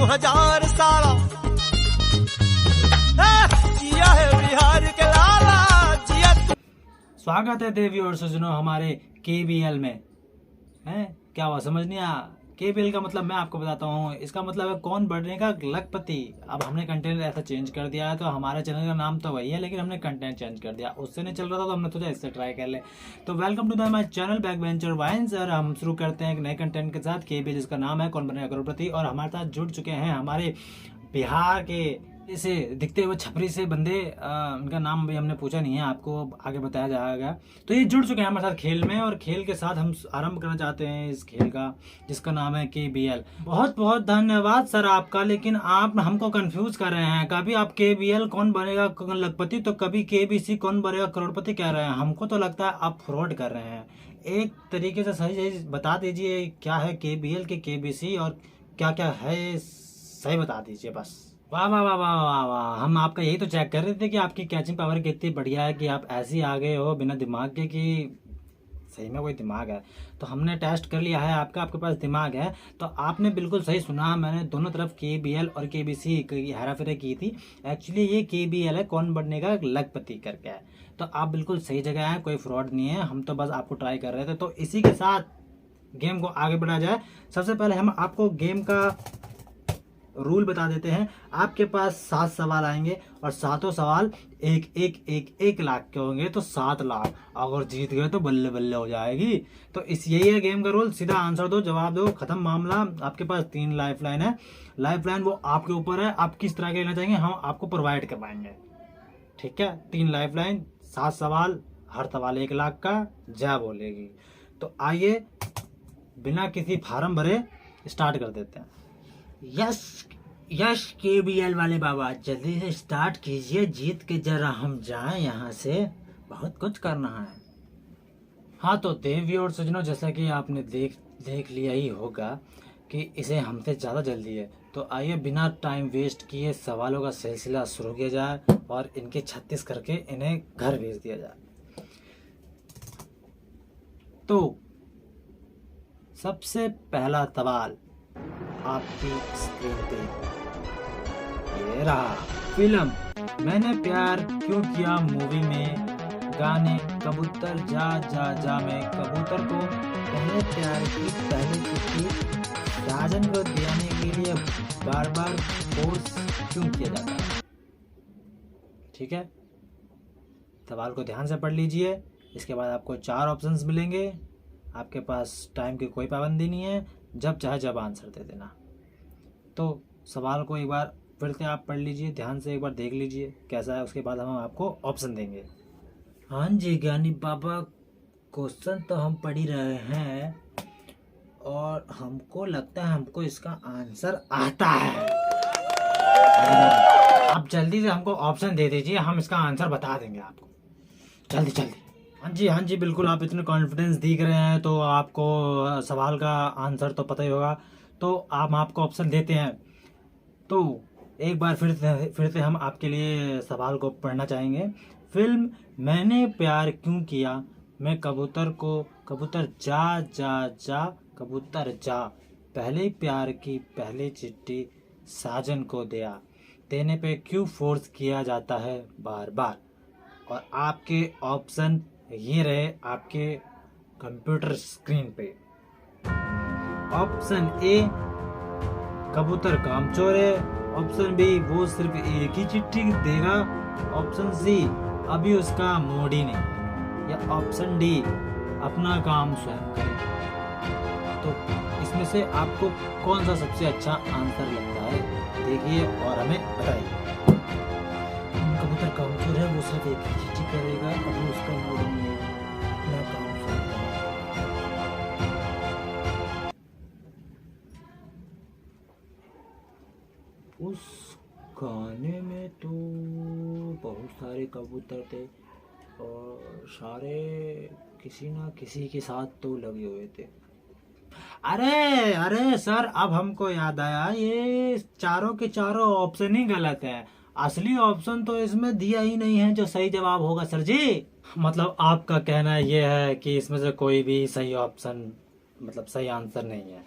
2000 साला जिया है बिहार के लाला जिया। स्वागत है देवी और सजनों हमारे KBL में। हैं क्या हुआ समझ नहीं आया? KBL का मतलब मैं आपको बताता हूँ। इसका मतलब है कौन बनेगा लखपति। अब हमने कंटेंट ऐसा चेंज कर दिया है, तो हमारे चैनल का नाम तो वही है लेकिन हमने कंटेंट चेंज कर दिया। उससे नहीं चल रहा था तो हमने सोचा इससे ट्राई कर ले। तो welcome to the my channel back venture wines. और हम शुरू करते हैं एक नए कंटेंट के साथ KBL, जिसका नाम है कौन बनेगा करोड़पति। और हमारे साथ जुड़ चुके हैं हमारे बिहार के इसे दिखते हुए छपरी से बंदे। उनका नाम भी हमने पूछा नहीं है, आपको आगे बताया जाएगा। तो ये जुड़ चुके हैं हमारे साथ खेल में, और खेल के साथ हम आरंभ करना चाहते हैं इस खेल का, जिसका नाम है KBL। बहुत बहुत धन्यवाद सर आपका, लेकिन आप हमको कंफ्यूज कर रहे हैं। कभी आप KBL कौन बनेगा लखपति तो कभी KBC कौन बनेगा करोड़पति कह रहे हैं। हमको तो लगता है आप फ्रॉड कर रहे हैं। एक तरीके से सही सही बता दीजिए क्या है KBL के KBC और क्या क्या है, सही बता दीजिए बस। वाह वाह वाह वाह वाह वाह, हम आपका यही तो चेक कर रहे थे कि आपकी कैचिंग पावर कितनी बढ़िया है, कि आप ऐसे ही आ गए हो बिना दिमाग के कि सही में कोई दिमाग है। तो हमने टेस्ट कर लिया है आपके पास दिमाग है। तो आपने बिल्कुल सही सुना, मैंने दोनों तरफ KBL और KBC की हेराफेरी की थी। एक्चुअली ये KBL है कौन बनने का लखपति करके है। तो आप बिल्कुल सही जगह हैं, कोई फ्रॉड नहीं है। हम तो बस आपको ट्राई कर रहे थे। तो इसी के साथ गेम को आगे बढ़ाया जाए। सबसे पहले हम आपको गेम का रूल बता देते हैं। आपके पास 7 सवाल आएंगे और सातों सवाल एक लाख के होंगे, तो 7 लाख। अगर जीत गए तो बल्ले बल्ले हो जाएगी। तो यही है गेम का रूल। सीधा आंसर दो, जवाब दो, खत्म मामला। आपके पास 3 लाइफ लाइन है। लाइफ लाइन वो आपके ऊपर है, आप किस तरह के लेना चाहेंगे हम आपको प्रोवाइड करवाएंगे। ठीक है, 3 लाइफ लाइन, 7 सवाल, हर सवाल 1 लाख का, जय बोलेगी। तो आइए बिना किसी फार्म भरे स्टार्ट कर देते हैं। यस KBL वाले बाबा, जल्दी से स्टार्ट कीजिए, जीत के जरा हम जाएं यहाँ से, बहुत कुछ करना है। हाँ तो देवी और सजनों, जैसा कि आपने देख लिया ही होगा कि इसे हमसे ज़्यादा जल्दी है। तो आइए बिना टाइम वेस्ट किए सवालों का सिलसिला शुरू किया जाए और इनके 36 करके इन्हें घर भेज दिया जाए। तो सबसे पहला सवाल आपकी स्क्रीन पे ये रहा। फिल्म मैंने प्यार क्यों किया मूवी में गाने कबूतर जा जा जा में कबूतर को पहले प्यार की पहली चिट्ठी राजन को देने के लिए बार बार फोर्स क्यों किया जाता है। ठीक है, सवाल को ध्यान से पढ़ लीजिए। इसके बाद आपको 4 ऑप्शंस मिलेंगे। आपके पास टाइम की कोई पाबंदी नहीं है, जब चाहे जब आंसर दे देना। तो सवाल को एक बार फिर से आप पढ़ लीजिए, ध्यान से एक बार देख लीजिए कैसा है। उसके बाद हम आपको ऑप्शन देंगे। हाँ जी ज्ञानी बाबा, क्वेश्चन तो हम पढ़ ही रहे हैं और हमको लगता है हमको इसका आंसर आता है। आप जल्दी से हमको ऑप्शन दे दीजिए, हम इसका आंसर बता देंगे आपको जल्दी जल्दी। हाँ जी बिल्कुल, आप इतने कॉन्फिडेंस दिख रहे हैं तो आपको सवाल का आंसर तो पता ही होगा। तो हम आपको ऑप्शन देते हैं। तो एक बार फिर से हम आपके लिए सवाल को पढ़ना चाहेंगे। फिल्म मैंने प्यार क्यों किया मैं कबूतर जा जा जा कबूतर जा पहले प्यार की पहली चिट्ठी साजन को देने पे क्यों फोर्स किया जाता है बार बार। और आपके ऑप्शन ये रहे आपके कंप्यूटर स्क्रीन पे। ऑप्शन ए कबूतर कामचोर है। ऑप्शन बी वो सिर्फ एक ही चिट्ठी देगा। ऑप्शन सी अभी उसका मूड ही नहीं। या ऑप्शन डी अपना काम स्वयं करे। तो इसमें से आपको कौन सा सबसे अच्छा आंसर लगता है, देखिए और हमें बताइए। कबूतर कामचोर है, वो सिर्फ एक ही चिट्ठी करेगा, अभी उसका मूड नहीं है, अपना काम स्वयं करे। उस गाने में तो बहुत सारे कबूतर थे और सारे किसी ना किसी के साथ तो लगे हुए थे। अरे सर, अब हमको याद आया, ये चारों के चारों ऑप्शन ही गलत है। असली ऑप्शन तो इसमें दिया ही नहीं है जो सही जवाब होगा सर जी। मतलब आपका कहना ये है कि इसमें से कोई भी सही ऑप्शन मतलब सही आंसर नहीं है।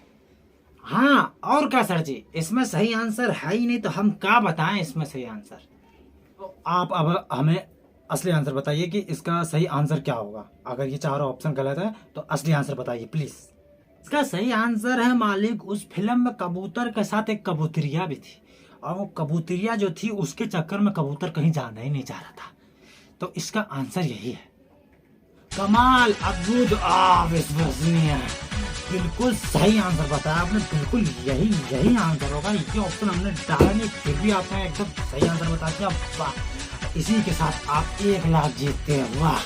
हाँ और क्या सर जी, इसमें सही आंसर है ही नहीं तो हम क्या बताएं इसमें सही आंसर। तो आप अब हमें असली आंसर बताइए कि इसका सही आंसर क्या होगा। अगर ये चारों ऑप्शन गलत है तो असली आंसर बताइए प्लीज। इसका सही आंसर है मालिक, उस फिल्म में कबूतर के साथ एक कबूतरिया भी थी और वो कबूतरिया जो थी उसके चक्कर में कबूतर कहीं जाना ही नहीं चाह रहा था। तो इसका आंसर यही है। कमाल, अद्भुत, अविश्वसनीय, बिल्कुल सही आंसर बताया आपने। बिल्कुल यही आंसर होगा। ये ऑप्शन हमने डाला नहीं फिर भी आपने एकदम सही आंसर बता दिया। वाह, इसी के साथ आप 1 लाख जीतते हैं। वाह,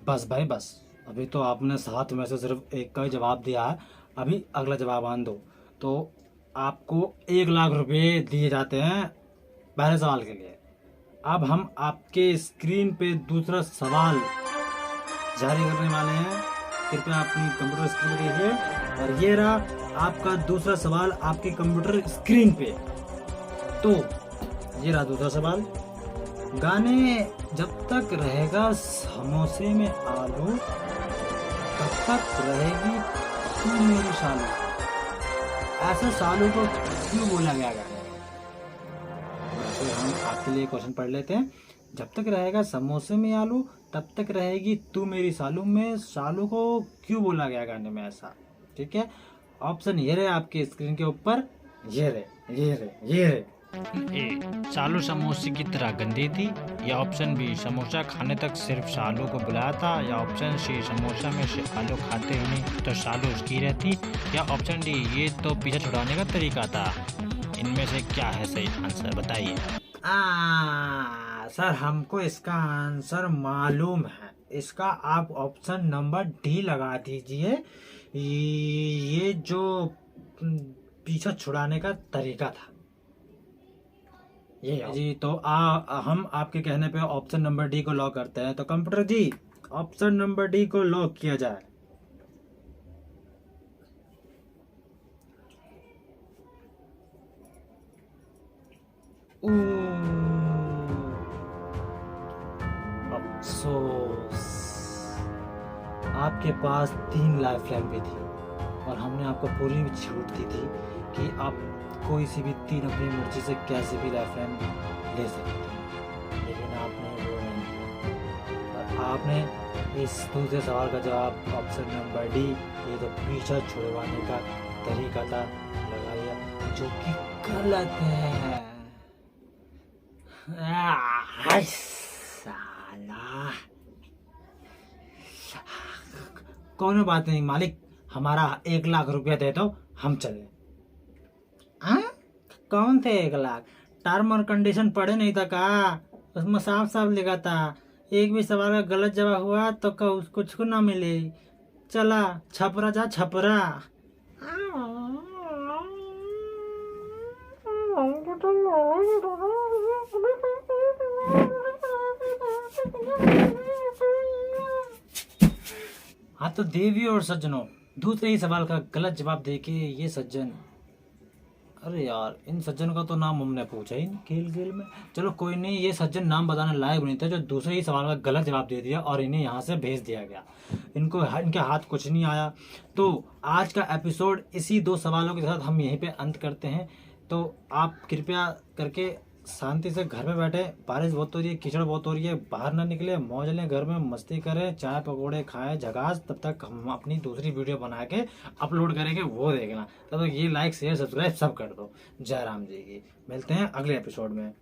बस भाई बस, अभी तो आपने 7 में से सिर्फ 1 का ही जवाब दिया है। अभी अगला जवाब आन दो तो आपको 1 लाख रुपए दिए जाते हैं पहले सवाल के लिए। अब हम आपके स्क्रीन पे दूसरा सवाल जारी करने वाले हैं। कृपया अपनी कंप्यूटर स्क्रीन पे देखिए और ये रहा आपका दूसरा सवाल आपकी कंप्यूटर स्क्रीन पे। तो ये रहा दूसरा सवाल। गाने जब तक रहेगा समोसे में आलू तब तक रहेगी तू मेरी सालू, ऐसे सालू को क्यों बोला गया है? तो हम आपके लिए क्वेश्चन पढ़ लेते हैं। जब तक रहेगा समोसे में आलू तब तक रहेगी तू मेरी सालू में सालू को क्यों बोला गया गाने में ऐसा? ठीक है, ऑप्शन ये रहे आपके स्क्रीन के ऊपर, ये रहे। ए, सालू समोसे की तरह गंदी थी, या ऑप्शन बी समोसा खाने तक सिर्फ सालू को बुलाया था, या ऑप्शन सी समोसा में से आलू खाते ही नहीं तो सालू उसकी रहती, या ऑप्शन डी ये तो पीछे छुड़ाने का तरीका था। इनमें से क्या है सही आंसर बताइए। सर हमको इसका आंसर मालूम है। इसका आप ऑप्शन नंबर डी लगा दीजिए। ये जो पीछा छुड़ाने का तरीका था ये जी। तो हम आपके कहने पे ऑप्शन नंबर डी को लॉक करते हैं। तो कंप्यूटर जी ऑप्शन नंबर डी को लॉक किया जाए। अफसोस, आपके पास 3 लाइफ लाइन भी थी और हमने आपको पूरी छूट दी थी कि आप कोई सी भी 3 अपनी मर्जी से कैसे भी लाइफ लाइन ले सकते हैं, लेकिन आपने वो नहीं किया। और आपने इस दूसरे सवाल का जवाब ऑप्शन नंबर डी, ये तो पीछा छुड़वाने का तरीका था, लगा लिया, जो कि गलत है। साला, कोनो बात नहीं मालिक, हमारा 1 लाख रुपया दे दो, हम चले। कौन थे 1 लाख? टर्म और कंडीशन पढ़े नहीं था का? उसमें साफ साफ लिखा था एक भी सवाल का गलत जवाब हुआ तो कुछ को ना मिले। चला छपरा जा छपरा। हाँ तो देवी और सज्जनों, दूसरे ही सवाल का गलत जवाब देके ये सज्जन, अरे यार इन सज्जन का तो नाम हमने पूछा ही नहीं खेल में। चलो कोई नहीं, ये सज्जन नाम बताने लायक नहीं थे जो दूसरे ही सवाल का गलत जवाब दे दिया और इन्हें यहाँ से भेज दिया गया। इनके हाथ कुछ नहीं आया। तो आज का एपिसोड इसी 2 सवालों के साथ हम यहीं पे अंत करते हैं। तो आप कृपया करके शांति से घर में बैठे, बारिश बहुत हो रही है, कीचड़ बहुत हो रही है, बाहर ना निकले, मौज लें, घर में मस्ती करें, चाय पकौड़े खाएं झकास। तब तक हम अपनी दूसरी वीडियो बना के अपलोड करेंगे, वो देखना। तब तक ये लाइक शेयर सब्सक्राइब सब कर दो। जय राम जी की। मिलते हैं अगले एपिसोड में।